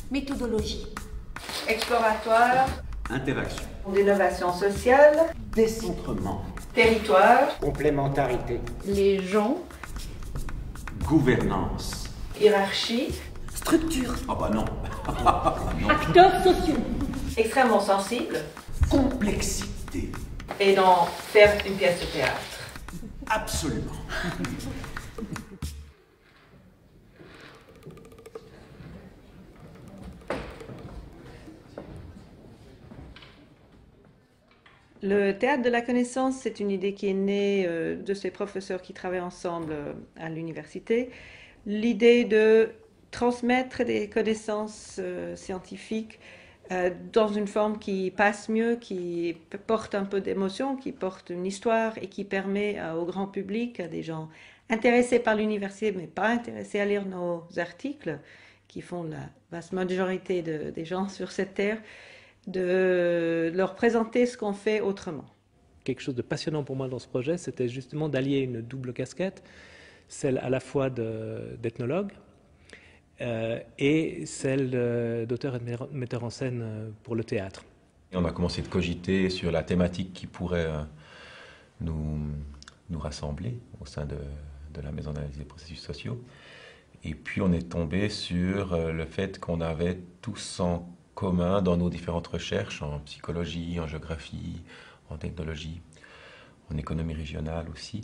Méthodologie. Exploratoire. Interaction. D'innovation sociale. Décentrement. Territoire. Complémentarité. Les gens. Gouvernance. Hiérarchie. Structure. Ah bah non. Non. Acteurs sociaux. Extrêmement sensible. Complexité. Et d'en faire une pièce de théâtre. Absolument. Le théâtre de la connaissance, c'est une idée qui est née de ces professeurs qui travaillent ensemble à l'université. L'idée de transmettre des connaissances scientifiques dans une forme qui passe mieux, qui porte un peu d'émotion, qui porte une histoire et qui permet au grand public, à des gens intéressés par l'université mais pas intéressés à lire nos articles, qui font la vaste majorité des gens sur cette terre, de leur présenter ce qu'on fait autrement. Quelque chose de passionnant pour moi dans ce projet, c'était justement d'allier une double casquette, celle à la fois d'ethnologue et celle d'auteur et de metteur en scène pour le théâtre. On a commencé de cogiter sur la thématique qui pourrait nous rassembler au sein de la Maison d'analyse des processus sociaux. Et puis on est tombé sur le fait qu'on avait tous en commun dans nos différentes recherches en psychologie, en géographie, en technologie, en économie régionale aussi,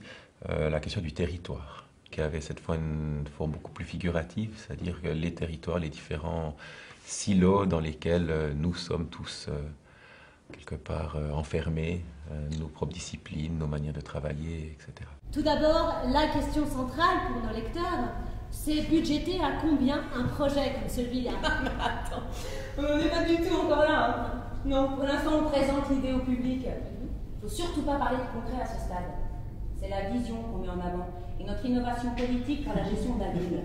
la question du territoire, qui avait cette fois une forme beaucoup plus figurative, c'est-à-dire que les territoires, les différents silos dans lesquels nous sommes tous quelque part enfermés, nos propres disciplines, nos manières de travailler, etc. Tout d'abord, la question centrale pour nos lecteurs, c'est budgéter à combien un projet comme celui-là? Attends, on n'en est pas du tout encore là. Hein. Non, pour l'instant, on présente l'idée au public. Il ne faut surtout pas parler de concret à ce stade. C'est la vision qu'on met en avant et notre innovation politique pour la gestion de la ville.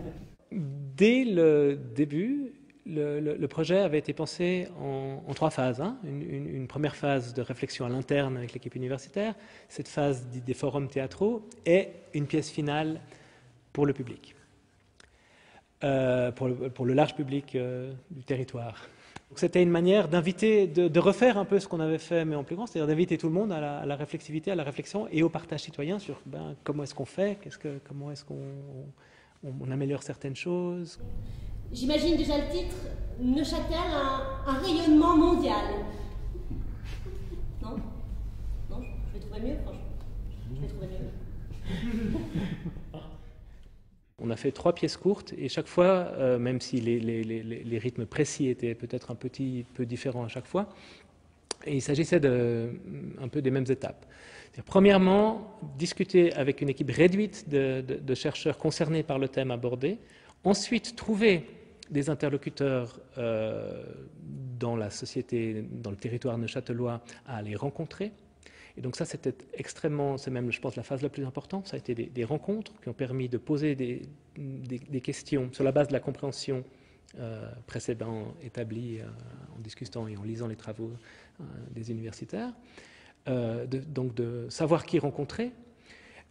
Dès le début, le projet avait été pensé en 3 phases. Hein. Une première phase de réflexion à l'interne avec l'équipe universitaire, cette phase des forums théâtraux et une pièce finale pour le public. Pour le large public du territoire. C'était une manière d'inviter, de refaire un peu ce qu'on avait fait, mais en plus grand, c'est-à-dire d'inviter tout le monde à la réflexivité, à la réflexion et au partage citoyen sur comment est-ce qu'on fait, comment est-ce qu'on améliore certaines choses. J'imagine déjà le titre, Neuchâtel, un rayonnement mondial. Non? Non, je vais trouver mieux, franchement. Je vais trouver mieux. On a fait 3 pièces courtes et chaque fois, même si les rythmes précis étaient peut-être un petit peu différents à chaque fois, et il s'agissait un peu des mêmes étapes. Premièrement, discuter avec une équipe réduite de chercheurs concernés par le thème abordé, ensuite trouver des interlocuteurs dans la société, dans le territoire neuchâtelois à les rencontrer. Et donc ça, c'était extrêmement, c'est même, je pense, la phase la plus importante. Ça a été des rencontres qui ont permis de poser des questions sur la base de la compréhension précédente établie en discutant et en lisant les travaux des universitaires. Donc de savoir qui rencontrer,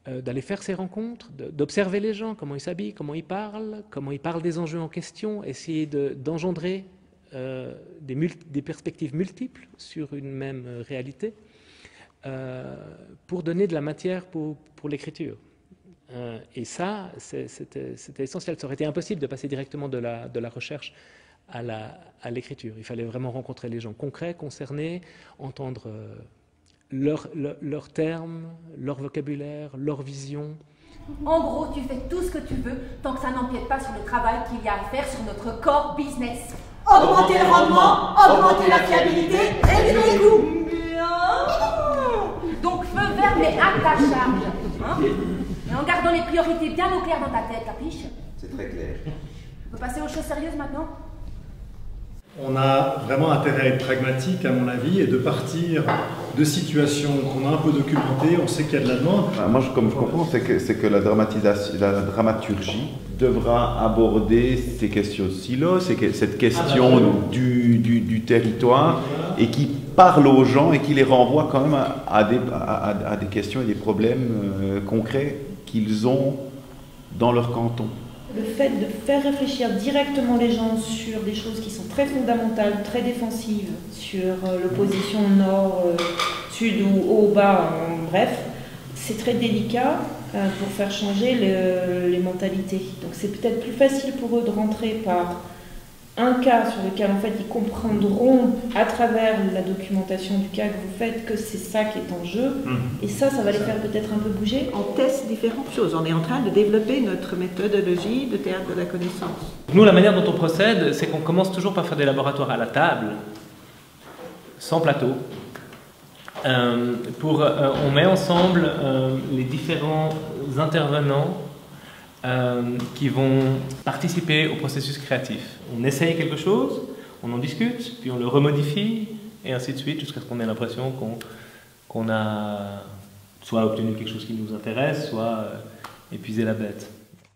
d'aller faire ces rencontres, d'observer les gens, comment ils s'habillent, comment ils parlent des enjeux en question, essayer d'engendrer des perspectives multiples sur une même réalité. Pour donner de la matière pour l'écriture. Et ça, c'était essentiel. Ça aurait été impossible de passer directement de la recherche à l'écriture. Il fallait vraiment rencontrer les gens concrets, concernés, entendre leurs termes, leur vocabulaire, leur vision. En gros, tu fais tout ce que tu veux tant que ça n'empiète pas sur le travail qu'il y a à faire sur notre core business. Augmenter le rendement, augmenter la fiabilité et les coûts. Donc feu vert mais à ta charge. Hein, et en gardant les priorités bien au clair dans ta tête, capiche? C'est très clair. On peut passer aux choses sérieuses maintenant? On a vraiment intérêt à être pragmatique, à mon avis, et de partir de situations qu'on a un peu documentées, on sait qu'il y a de la demande. Moi, comme je comprends, c'est que la dramaturgie devra aborder ces questions de silo, cette question du territoire, et qui parle aux gens et qui les renvoie quand même à des questions et des problèmes concrets qu'ils ont dans leur canton. Le fait de faire réfléchir directement les gens sur des choses qui sont très fondamentales, très défensives, sur l'opposition nord-sud ou haut-bas, bref, c'est très délicat pour faire changer les mentalités. Donc c'est peut-être plus facile pour eux de rentrer par un cas sur lequel en fait ils comprendront à travers la documentation du cas que vous faites que c'est ça qui est en jeu, et ça va les faire peut-être un peu bouger. On teste différentes choses, on est en train de développer notre méthodologie de théâtre de la connaissance. Nous, la manière dont on procède, c'est qu'on commence toujours par faire des laboratoires à la table, sans plateau. On met ensemble les différents intervenants qui vont participer au processus créatif. On essaye quelque chose, on en discute, puis on le remodifie, et ainsi de suite, jusqu'à ce qu'on ait l'impression qu'on a soit obtenu quelque chose qui nous intéresse, soit épuisé la bête.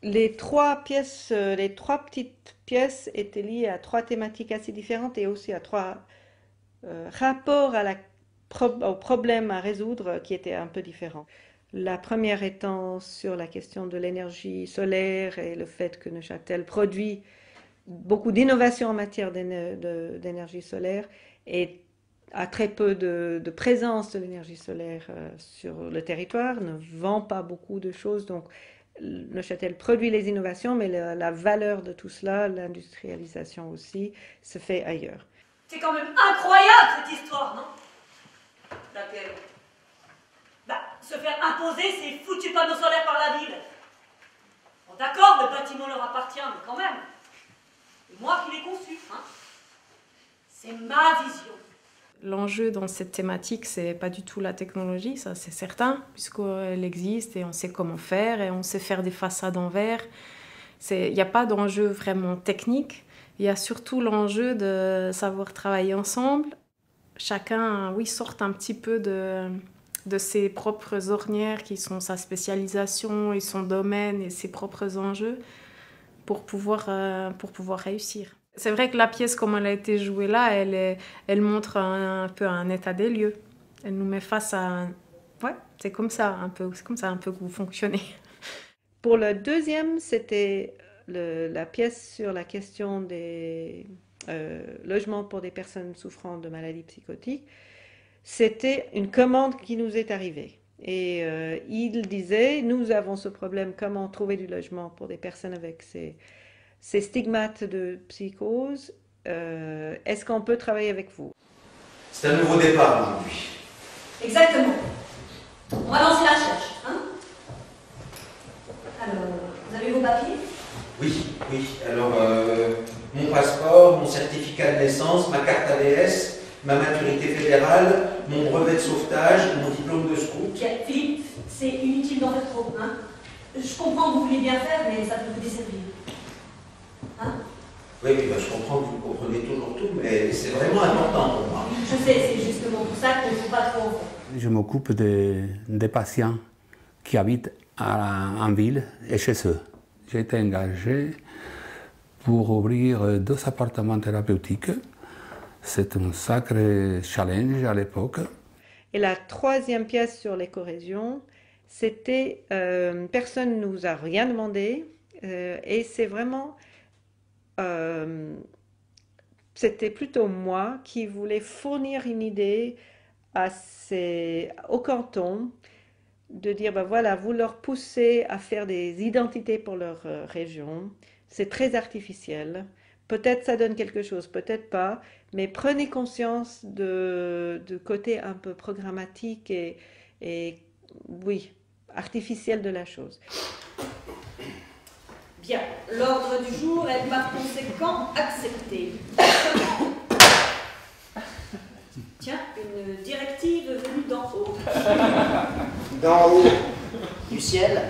Les trois petites pièces étaient liées à trois thématiques assez différentes et aussi à trois rapports aux problèmes à résoudre qui étaient un peu différents. La première étant sur la question de l'énergie solaire et le fait que Neuchâtel produit beaucoup d'innovations en matière d'énergie solaire et a très peu de présence de l'énergie solaire sur le territoire, ne vend pas beaucoup de choses. Donc Neuchâtel produit les innovations, mais la valeur de tout cela, l'industrialisation aussi, se fait ailleurs. C'est quand même incroyable cette histoire, non? Laquelle? Se faire imposer ces foutus panneaux solaires par la ville. Bon, d'accord, le bâtiment leur appartient, mais quand même. C'est moi qui l'ai conçu, hein. C'est ma vision. L'enjeu dans cette thématique, c'est pas du tout la technologie, ça c'est certain, puisqu'elle existe et on sait comment faire et on sait faire des façades en verre. Il n'y a pas d'enjeu vraiment technique, il y a surtout l'enjeu de savoir travailler ensemble. Chacun, oui, sort un petit peu de ses propres ornières qui sont sa spécialisation et son domaine et ses propres enjeux pour pouvoir réussir. C'est vrai que la pièce, comme elle a été jouée là, elle montre un peu un état des lieux. Elle nous met face à... Ouais, c'est comme ça un peu que vous fonctionnez. Pour le deuxième, c'était la pièce sur la question des logements pour des personnes souffrant de maladies psychotiques. C'était une commande qui nous est arrivée. Et il disait, nous avons ce problème, comment trouver du logement pour des personnes avec ces stigmates de psychose. Est-ce qu'on peut travailler avec vous? C'est un nouveau départ aujourd'hui. Exactement. On va lancer la recherche, hein? Alors, vous avez vos papiers? Oui. Alors, mon passeport, mon certificat de naissance, ma carte ABS, ma maturité fédérale, mon brevet de sauvetage, mon diplôme de scout. Philippe, c'est inutile d'en faire trop, hein? Je comprends que vous voulez bien faire, mais ça peut vous desservir. Hein? Oui, je comprends que vous comprenez toujours tout, mais c'est vraiment important pour moi. Je sais, c'est justement pour ça qu'il ne faut pas trop en faire. Je m'occupe des patients qui habitent en ville et chez eux. J'ai été engagé pour ouvrir 2 appartements thérapeutiques. C'est un sacré challenge à l'époque. Et la troisième pièce sur l'écorégion, c'était personne ne nous a rien demandé et c'est vraiment c'était plutôt moi qui voulais fournir une idée au canton de dire ben voilà, vous leur poussez à faire des identités pour leur région, c'est très artificiel. Peut-être ça donne quelque chose, peut-être pas, mais prenez conscience de côté un peu programmatique et oui, artificiel de la chose. Bien, l'ordre du jour est par conséquent accepté. Tiens, une directive venue d'en haut. D'en haut? Du ciel?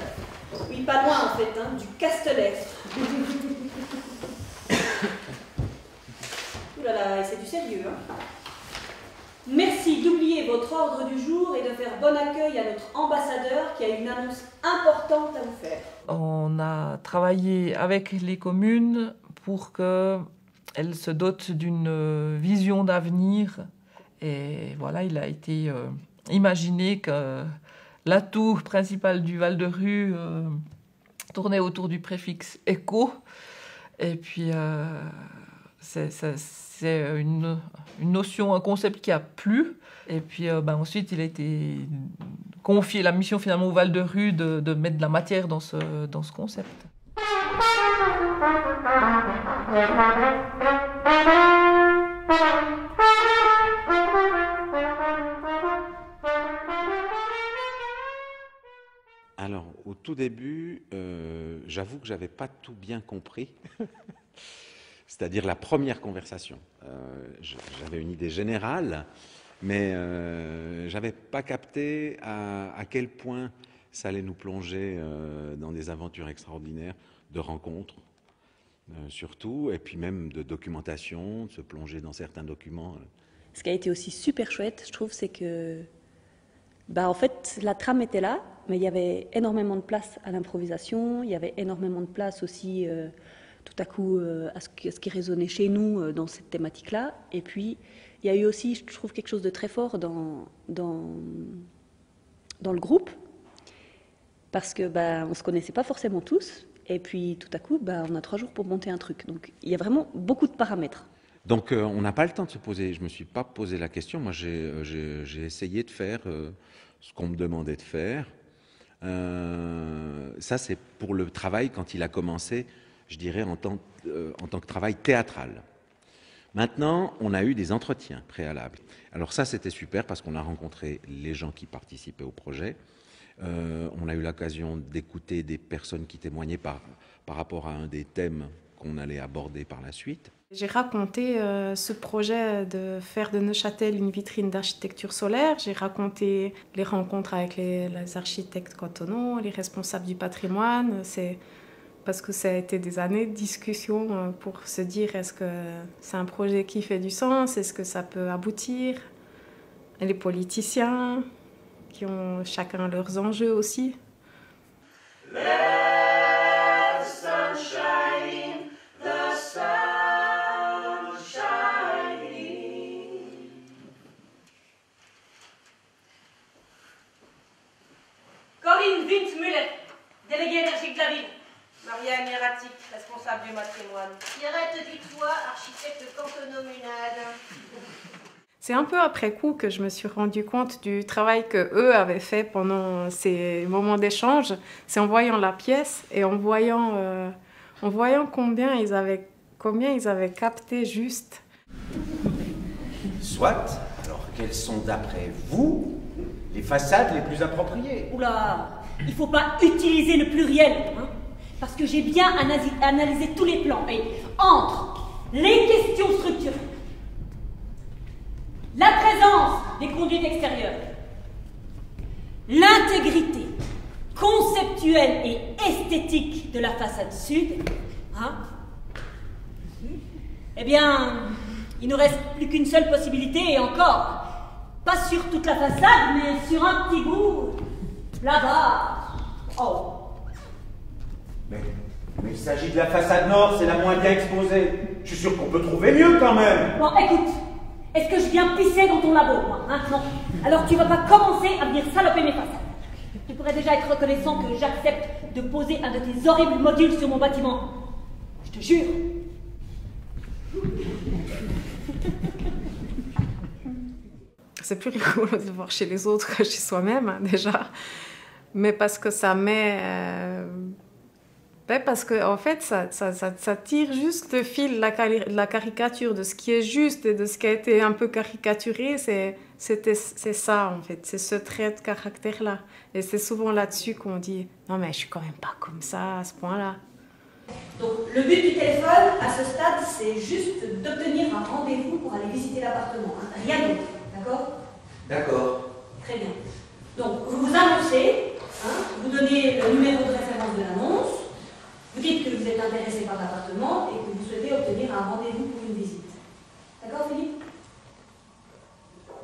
Oui, pas loin en fait, hein, du Castelet. Ouh là là, c'est du sérieux, hein. Merci d'oublier votre ordre du jour et de faire bon accueil à notre ambassadeur qui a une annonce importante à vous faire. On a travaillé avec les communes pour qu'elles se dotent d'une vision d'avenir. Et voilà, il a été imaginé que l'atout principal du Val de Rue tournait autour du préfixe éco. Et puis, c'est une notion, un concept qui a plu. Et puis, ensuite, il a été confié la mission finalement au Val de Rue de mettre de la matière dans ce concept. Alors, au tout début, j'avoue que j'avais pas tout bien compris. C'est-à-dire la première conversation. J'avais une idée générale, mais j'avais pas capté à quel point ça allait nous plonger dans des aventures extraordinaires de rencontres, surtout, et puis même de documentation, de se plonger dans certains documents. Ce qui a été aussi super chouette, je trouve, c'est que en fait, la trame était là, mais il y avait énormément de place à l'improvisation, il y avait énormément de place aussi, tout à coup, à ce qui résonnait chez nous dans cette thématique-là. Et puis, il y a eu aussi, je trouve, quelque chose de très fort dans le groupe, parce que on ne se connaissait pas forcément tous, et puis tout à coup, on a 3 jours pour monter un truc. Donc, il y a vraiment beaucoup de paramètres. Donc, on n'a pas le temps de se poser. Je ne me suis pas posé la question. Moi, j'ai essayé de faire ce qu'on me demandait de faire. Ça, c'est pour le travail quand il a commencé, je dirais, en tant que travail théâtral. Maintenant, on a eu des entretiens préalables. Alors ça, c'était super parce qu'on a rencontré les gens qui participaient au projet. On a eu l'occasion d'écouter des personnes qui témoignaient par rapport à un des thèmes qu'on allait aborder par la suite. J'ai raconté ce projet de faire de Neuchâtel une vitrine d'architecture solaire. J'ai raconté les rencontres avec les architectes cantonaux, les responsables du patrimoine. C'est parce que ça a été des années de discussion pour se dire est-ce que c'est un projet qui fait du sens, est-ce que ça peut aboutir. Et les politiciens qui ont chacun leurs enjeux aussi. Let the sun shine, the sun shining. Corinne Windmüller, déléguée énergique de la ville. Marianne Hieratic, responsable du patrimoine. Pierrette Dutoit, architecte cantonomunade. C'est un peu après coup que je me suis rendu compte du travail que eux avaient fait pendant ces moments d'échange. C'est en voyant la pièce et en voyant combien ils avaient capté juste. Soit. Alors, quelles sont d'après vous les façades les plus appropriées? Oula, il faut pas utiliser le pluriel, hein, parce que j'ai bien analysé tous les plans. Et entre les questions structurelles, la présence des conduites extérieures, l'intégrité conceptuelle et esthétique de la façade sud, hein, eh bien, il ne nous reste plus qu'une seule possibilité, et encore, pas sur toute la façade, mais sur un petit bout, là-bas. Oh. Mais il s'agit de la façade nord, c'est la moins bien exposée. Je suis sûr qu'on peut trouver mieux quand même. Bon, écoute. Est-ce que je viens pisser dans ton labo, moi, hein? Non. Alors tu vas pas commencer à venir saloper mes façades. Tu pourrais déjà être reconnaissant que j'accepte de poser un de tes horribles modules sur mon bâtiment. Je te jure. C'est plus rigolo de voir chez les autres que chez soi-même, hein, déjà. Mais parce que ça met... parce qu'en fait, ça tire juste le fil de la caricature, de ce qui est juste et de ce qui a été un peu caricaturé. C'est ça, en fait. C'est ce trait de caractère-là. Et c'est souvent là-dessus qu'on dit « Non, mais je suis quand même pas comme ça, à ce point-là. » Donc, le but du téléphone, à ce stade, c'est juste d'obtenir un rendez-vous pour aller visiter l'appartement. Hein. Rien d'autre. D'accord? D'accord. Très bien. Donc, vous vous annoncez, hein, vous donnez le numéro de référence de l'annonce. Vous dites que vous êtes intéressé par l'appartement et que vous souhaitez obtenir un rendez-vous pour une visite. D'accord, Philippe?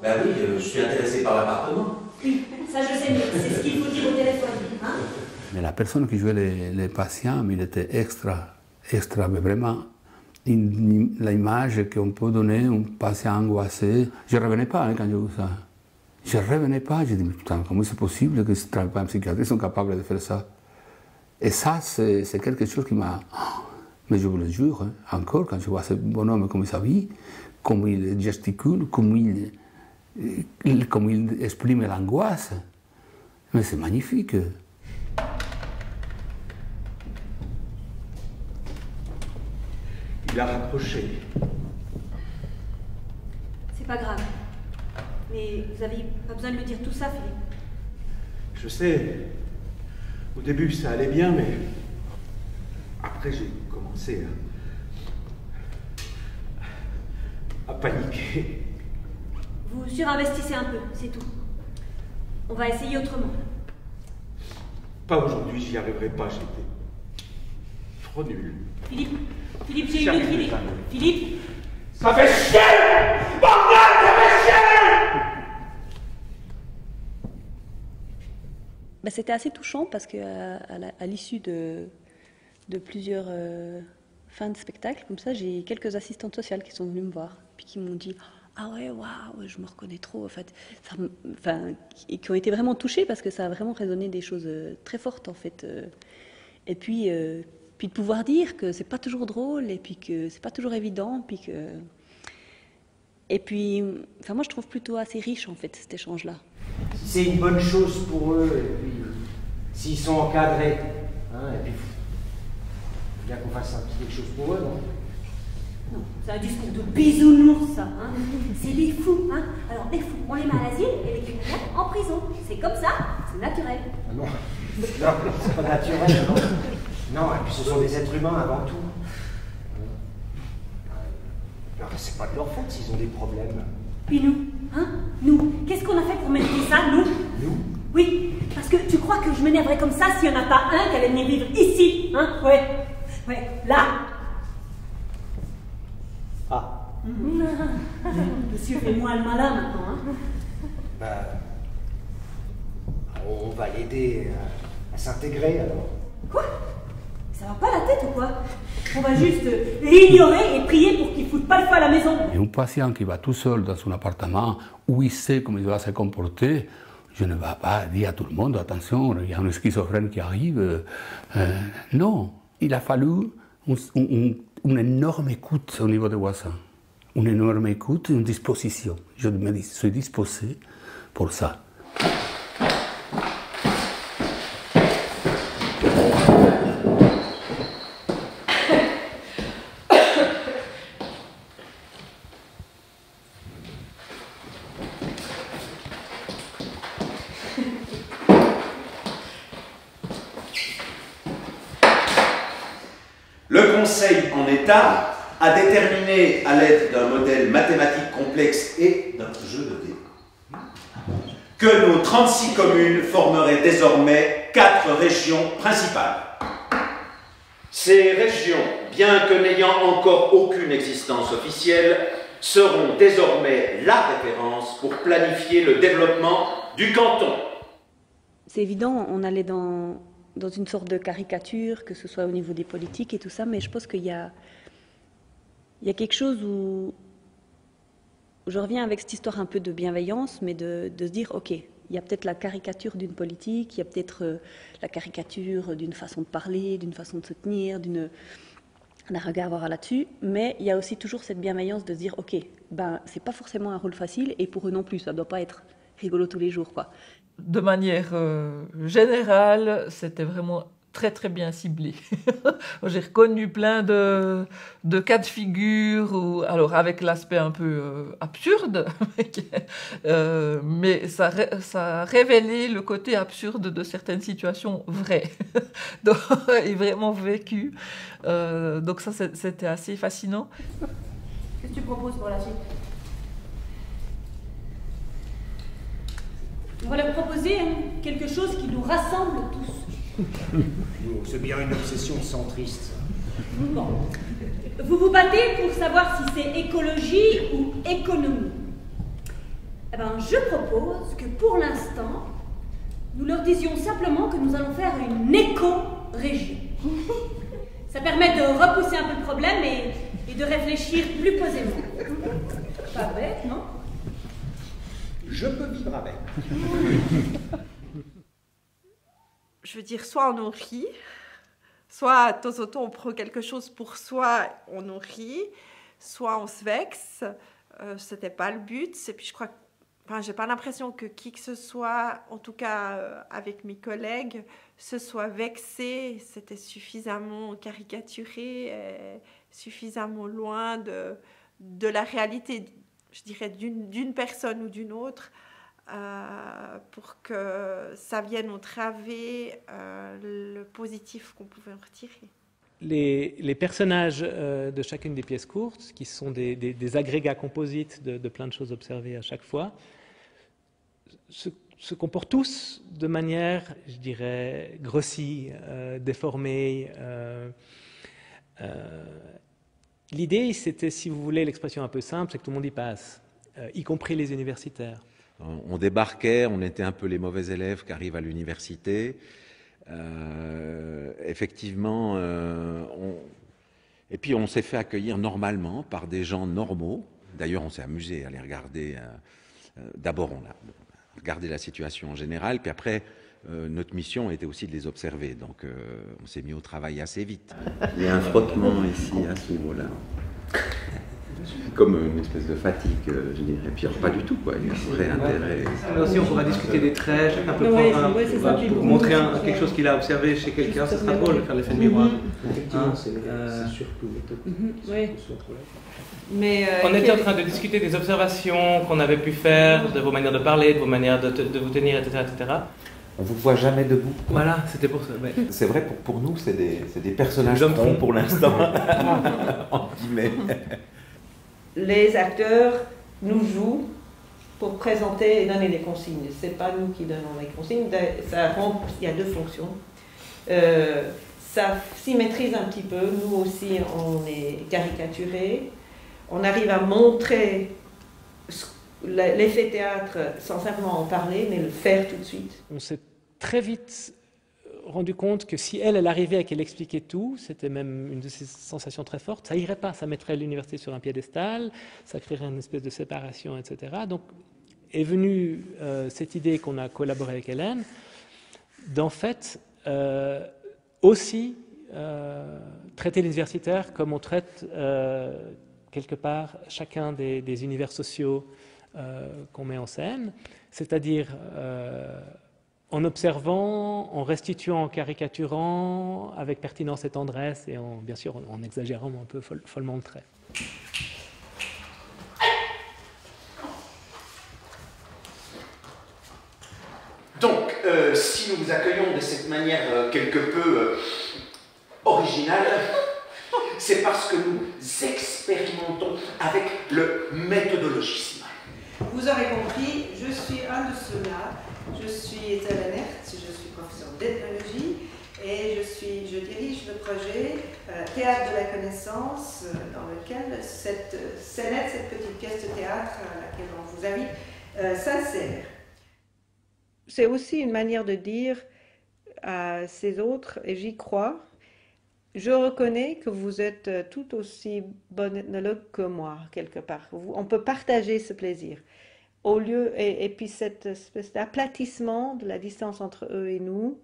Ben oui, je suis intéressé par l'appartement. Oui, ça je sais, mais c'est ce qu'il faut dire au téléphone. Hein? Mais la personne qui jouait les patients, il était extra, mais vraiment, l'image qu'on peut donner à un patient angoissé. Je ne revenais pas quand j'ai vu ça. Je ne revenais pas, j'ai dit, putain, comment c'est possible que ces travailleurs psychiatriques sont capables de faire ça? Et ça, c'est quelque chose qui m'a... Mais je vous le jure, hein, encore, quand je vois ce bonhomme comme il s'habille, comme il gesticule, comme il exprime l'angoisse, mais c'est magnifique. Il a rapproché. C'est pas grave. Mais vous avez pas besoin de lui dire tout ça, Philippe. Je sais. Au début, ça allait bien, mais après, j'ai commencé à paniquer. Vous surinvestissez un peu, c'est tout. On va essayer autrement. Pas aujourd'hui, j'y arriverai pas, j'étais trop nul. Philippe, j'ai une autre idée. Philippe, ça fait chier! Bordel, ça fait chier! Ben, c'était assez touchant parce qu'à l'issue de plusieurs fins de spectacle, comme ça, j'ai quelques assistantes sociales qui sont venues me voir, puis qui m'ont dit « Ah ouais, waouh, je me reconnais trop, en fait. » Et qui ont été vraiment touchées parce que ça a vraiment résonné des choses très fortes, en fait. Et puis de pouvoir dire que c'est pas toujours drôle, et puis que c'est pas toujours évident, puis que... Et puis, enfin, moi, je trouve plutôt assez riche, en fait, cet échange-là. Si c'est une bonne chose pour eux, et puis s'ils sont encadrés, hein, et puis il faut bien qu'on fasse un petit quelque chose pour eux, non? Non, c'est un discours de bisounours, ça. Hein. C'est les fous. Hein. Alors, les fous, on les met à l'asile et les criminels en prison. C'est comme ça, c'est naturel. Ah non, non, c'est pas naturel, non. Non, et puis ce sont des êtres humains avant tout. Alors, c'est pas de leur faute s'ils ont des problèmes. Puis nous, hein? Nous, qu'est-ce qu'on a fait pour mériter ça, nous? Nous? Oui, parce que tu crois que je m'énerverais comme ça s'il n'y en a pas un qui allait venir vivre ici, hein? Ouais, là. Ah. Monsieur, fais-moi le malin maintenant, hein? Bah, on va l'aider à s'intégrer, alors. Quoi? Ça va pas la tête ou quoi? On va juste l'ignorer et prier pour qu'il foute pas le feu à la maison. Et un patient qui va tout seul dans son appartement, où il sait comment il va se comporter, je ne vais pas dire à tout le monde, attention, il y a un schizophrène qui arrive. Non, il a fallu une énorme écoute au niveau des voisins. Une énorme écoute et une disposition. Je me suis disposé pour ça. Le Conseil en État a déterminé à l'aide d'un modèle mathématique complexe et d'un jeu de dés que nos 36 communes formeraient désormais 4 régions principales. Ces régions, bien que n'ayant encore aucune existence officielle, seront désormais la référence pour planifier le développement du canton. C'est évident, on allait dans une sorte de caricature, que ce soit au niveau des politiques et tout ça, mais je pense qu'il y a quelque chose où je reviens avec cette histoire un peu de bienveillance, mais de se dire, ok, il y a peut-être la caricature d'une politique, il y a peut-être la caricature d'une façon de parler, d'une façon de se tenir, d'un regard à avoir là-dessus, mais il y a aussi toujours cette bienveillance de se dire, ok, ben c'est pas forcément un rôle facile, et pour eux non plus, ça doit pas être rigolo tous les jours, quoi. De manière générale, c'était vraiment très très bien ciblé. J'ai reconnu plein de cas de figure, alors avec l'aspect un peu absurde, mais ça a révélé le côté absurde de certaines situations vraies et vraiment vécues. Donc ça, c'était assez fascinant. Qu'est-ce que tu proposes pour la suite? On va leur proposer quelque chose qui nous rassemble tous. C'est bien une obsession centriste. Bon. Vous vous battez pour savoir si c'est écologie ou économie. Eh ben, je propose que pour l'instant, nous leur disions simplement que nous allons faire une éco-région. Ça permet de repousser un peu le problème et de réfléchir plus posément. Pas bête, non? Je peux vivre avec. Je veux dire, soit on en rit, Soit de temps en temps on prend quelque chose pour soi, on en rit, soit on se vexe. C'était pas le but. Et puis je crois, enfin, j'ai pas l'impression que qui que ce soit, en tout cas avec mes collègues, se soit vexé. C'était suffisamment caricaturé, suffisamment loin de la réalité, je dirais, d'une personne ou d'une autre, pour que ça vienne entraver le positif qu'on pouvait en retirer. Les personnages de chacune des pièces courtes, qui sont des agrégats composites de plein de choses observées à chaque fois, se comportent tous de manière, je dirais, grossie, déformée. L'idée, c'était, si vous voulez, l'expression un peu simple, c'est que tout le monde y passe, y compris les universitaires. On débarquait, on était un peu les mauvais élèves qui arrivent à l'université. Effectivement, et puis on s'est fait accueillir normalement par des gens normaux. D'ailleurs, on s'est amusé à les regarder. D'abord, on a regardé la situation en général, puis après, notre mission était aussi de les observer. Donc, on s'est mis au travail assez vite. Il y a un frottement ici, à ce niveau-là. Comme une espèce de fatigue, je dirais. Puis pas du tout, quoi. Il y a un vrai intérêt. Là aussi, on pourra discuter des traits, chacun peut prendre pour montrer quelque chose qu'il a observé chez quelqu'un. Ça sera drôle de faire l'effet de miroir. Effectivement, c'est surtout oui. Mais on était en train de discuter des observations qu'on avait pu faire, de vos manières de parler, de vos manières de vous tenir, etc., etc. On vous voit jamais debout. Voilà, c'était pour ça. Ouais. C'est vrai, pour nous, c'est des personnages troncs pour l'instant. En guillemets. Les acteurs nous jouent pour présenter et donner des consignes. Ce n'est pas nous qui donnons les consignes. Il y a deux fonctions. Ça symétrise un petit peu. Nous aussi, on est caricaturés. On arrive à montrer l'effet théâtre sans simplement en parler, mais le faire tout de suite. On s'est très vite rendu compte que si elle arrivait et qu'elle expliquait tout, c'était même une de ces sensations très fortes, ça irait pas, ça mettrait l'université sur un piédestal, ça créerait une espèce de séparation, etc. Donc est venue cette idée qu'on a collaboré avec Hélène, d'en fait aussi traiter les universitaires comme on traite quelque part chacun des univers sociaux qu'on met en scène, c'est-à-dire en observant, en restituant, en caricaturant, avec pertinence et tendresse, et bien sûr en exagérant un peu follement le trait. Donc, si nous vous accueillons de cette manière quelque peu originale, c'est parce que nous expérimentons avec le méthodologisme. Vous aurez compris, je suis un de ceux-là. Je suis Hélène Hertz, je suis professeure d'ethnologie et je dirige le projet Théâtre de la connaissance, dans lequel cette scénette, cette petite pièce de théâtre à laquelle on vous invite, s'insère. C'est aussi une manière de dire à ces autres, et j'y crois, je reconnais que vous êtes tout aussi bon ethnologue que moi, quelque part. On peut partager ce plaisir. Au lieu, et puis cette espèce d'aplatissement de la distance entre eux et nous,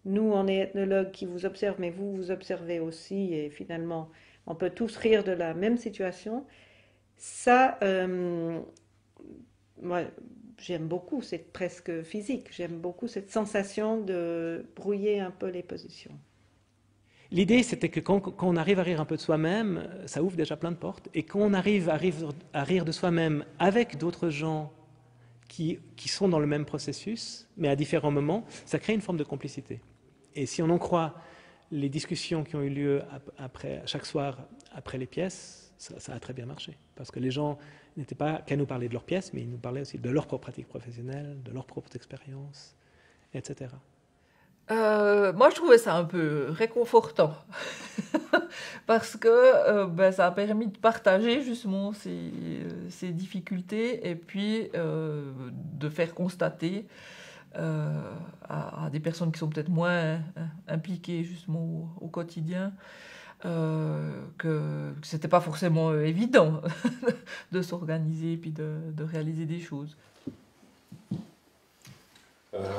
on est ethnologues qui vous observent, mais vous observez aussi, et finalement, on peut tous rire de la même situation. Ça, moi, j'aime beaucoup, c'est presque physique, j'aime beaucoup cette sensation de brouiller un peu les positions. L'idée, c'était que quand on arrive à rire un peu de soi-même, ça ouvre déjà plein de portes, et quand on arrive à rire de soi-même avec d'autres gens qui sont dans le même processus, mais à différents moments, ça crée une forme de complicité. Et si on en croit les discussions qui ont eu lieu chaque soir après les pièces, ça a très bien marché. Parce que les gens n'étaient pas qu'à nous parler de leurs pièces, mais ils nous parlaient aussi de leur propre pratique professionnelle, de leurs propres expériences, etc. Moi, je trouvais ça un peu réconfortant parce que ça a permis de partager justement ces difficultés et puis de faire constater à des personnes qui sont peut-être moins impliquées justement au quotidien que c'était pas forcément évident de s'organiser et puis de réaliser des choses.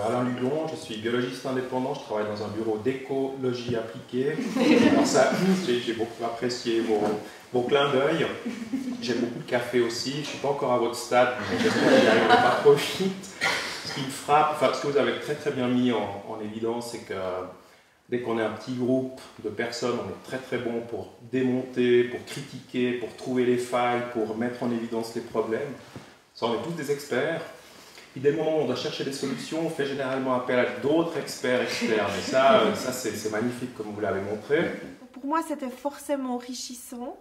Alain Ludon, je suis biologiste indépendant, je travaille dans un bureau d'écologie appliquée. Alors ça, j'ai beaucoup apprécié vos clins d'œil. J'aime beaucoup le café aussi, je ne suis pas encore à votre stade, mais j'espère que j'y arriverai pas trop vite. Ce qui me frappe, enfin ce que vous avez très très bien mis en évidence, c'est que dès qu'on est un petit groupe de personnes, on est très très bon pour démonter, pour critiquer, pour trouver les failles, pour mettre en évidence les problèmes. Ça, on est tous des experts. Et dès le moment où on doit chercher des solutions, on fait généralement appel à d'autres experts externes. Et ça c'est magnifique comme vous l'avez montré. Pour moi, c'était forcément enrichissant.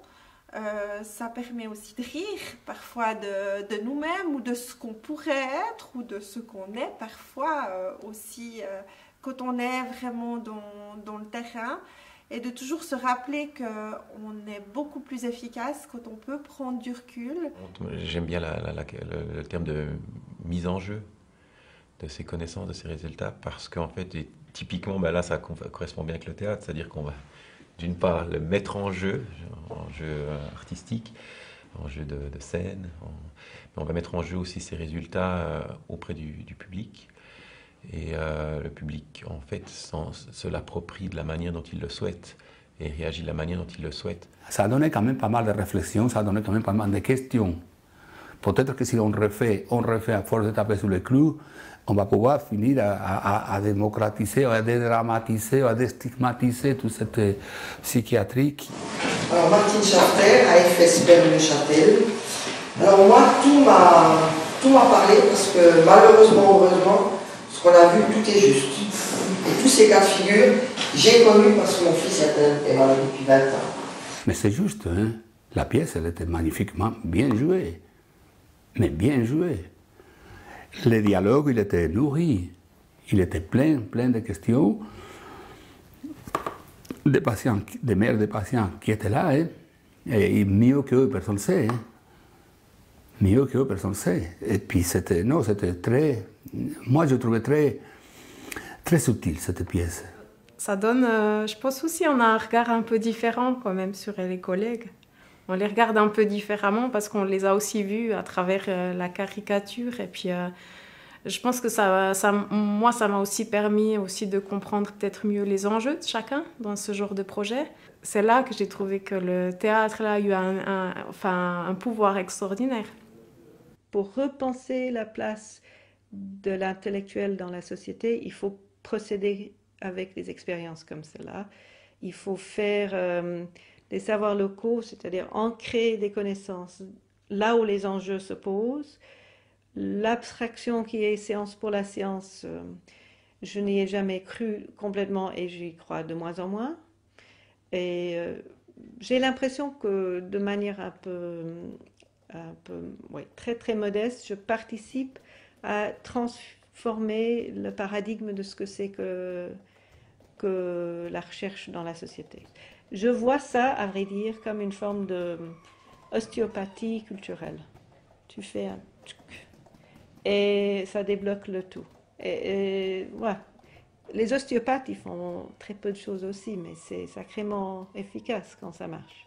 Ça permet aussi de rire, parfois de nous-mêmes ou de ce qu'on pourrait être ou de ce qu'on est, parfois aussi quand on est vraiment dans le terrain. Et de toujours se rappeler qu'on est beaucoup plus efficace quand on peut prendre du recul. J'aime bien le terme de mise en jeu de ces connaissances, de ces résultats, parce qu'en fait, et typiquement, ben là, ça correspond bien avec le théâtre, c'est-à-dire qu'on va, d'une part, le mettre en jeu artistique, en jeu de scène, mais on va mettre en jeu aussi ces résultats auprès du public. Et le public, en fait, se l'approprie de la manière dont il le souhaite et réagit de la manière dont il le souhaite. Ça a donné quand même pas mal de réflexions, ça a donné quand même pas mal de questions. Peut-être que si on refait à force de taper sur le clou, on va pouvoir finir à démocratiser, à dédramatiser, à déstigmatiser toute cette psychiatrie. Alors Martine Charter, AFS Neuchâtel. Alors moi, tout m'a parlé parce que malheureusement, heureusement, ce qu'on a vu, tout est juste. Et tous ces cas de figure, j'ai connu parce que mon fils est malade depuis 20 ans. Mais c'est juste, hein? La pièce, elle était magnifiquement bien jouée. Mais bien jouée. Le dialogue, il était nourri. Il était plein de questions. Des patients, des mères de patients qui étaient là, hein? Et mieux qu'eux, personne ne sait. Hein? Mieux qu'eux, personne ne sait. Et puis c'était très... Moi, je trouvais très subtil cette pièce. Ça donne, je pense aussi, on a un regard un peu différent quand même sur les collègues. On les regarde un peu différemment parce qu'on les a aussi vus à travers la caricature. Et puis, je pense que moi, ça m'a aussi permis aussi de comprendre peut-être mieux les enjeux de chacun dans ce genre de projet. C'est là que j'ai trouvé que le théâtre là, a eu un pouvoir extraordinaire. Pour repenser la place de l'intellectuel dans la société, il faut procéder avec des expériences comme cela. Il faut faire des savoirs locaux, c'est-à-dire ancrer des connaissances là où les enjeux se posent. L'abstraction qui est science pour la science, je n'y ai jamais cru complètement et j'y crois de moins en moins. Et j'ai l'impression que de manière un peu très très modeste, je participe à transformer le paradigme de ce que c'est que la recherche dans la société. Je vois ça, à vrai dire, comme une forme d'ostéopathie culturelle. Tu fais un truc et ça débloque le tout. Et voilà. Les ostéopathes, ils font très peu de choses aussi, mais c'est sacrément efficace quand ça marche.